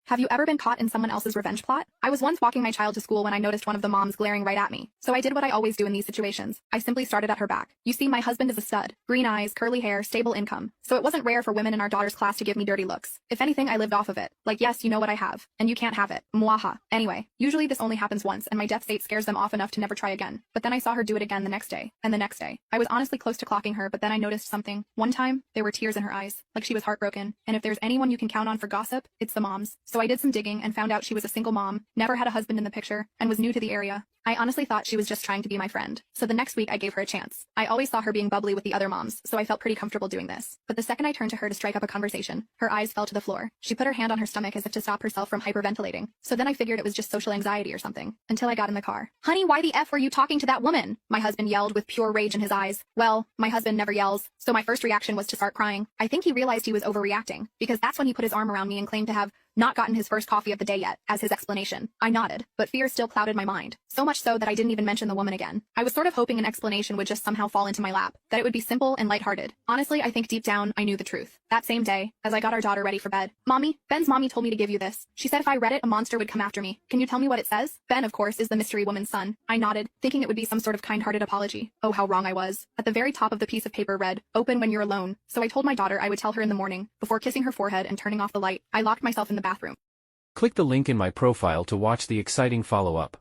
Have you ever been caught in someone else's revenge plot? I was once walking my child to school when I noticed one of the moms glaring right at me. So I did what I always do in these situations. I simply started at her back. You see, my husband is a stud. Green eyes, curly hair, stable income. So it wasn't rare for women in our daughter's class to give me dirty looks. If anything, I lived off of it. Like, yes, you know what I have. And you can't have it. Mwaha. Anyway, usually this only happens once and my death state scares them off enough to never try again. But then I saw her do it again the next day. And the next day. I was honestly close to clocking her, but then I noticed something. One time, there were tears in her eyes. Like she was heartbroken. And if there's anyone you can count on for gossip, it's the moms. So I did some digging and found out she was a single mom, never had a husband in the picture, and was new to the area. I honestly thought she was just trying to be my friend. So the next week I gave her a chance. I always saw her being bubbly with the other moms, so I felt pretty comfortable doing this. But the second I turned to her to strike up a conversation, her eyes fell to the floor. She put her hand on her stomach as if to stop herself from hyperventilating. So then I figured it was just social anxiety or something, until I got in the car. Honey, why the F were you talking to that woman? My husband yelled with pure rage in his eyes. Well, my husband never yells, so my first reaction was to start crying. I think he realized he was overreacting, because that's when he put his arm around me and claimed to have not gotten his first coffee of the day yet, as his explanation. I nodded, but fear still clouded my mind. So much so that I didn't even mention the woman again. I was sort of hoping an explanation would just somehow fall into my lap, that it would be simple and lighthearted. Honestly, I think deep down, I knew the truth. That same day, as I got our daughter ready for bed, Mommy, Ben's mommy told me to give you this. She said if I read it, a monster would come after me. Can you tell me what it says? Ben, of course, is the mystery woman's son. I nodded, thinking it would be some sort of kind-hearted apology. Oh, how wrong I was. At the very top of the piece of paper read, "Open when you're alone." So I told my daughter I would tell her in the morning. Before kissing her forehead and turning off the light, I locked myself in the bathroom. Click the link in my profile to watch the exciting follow-up.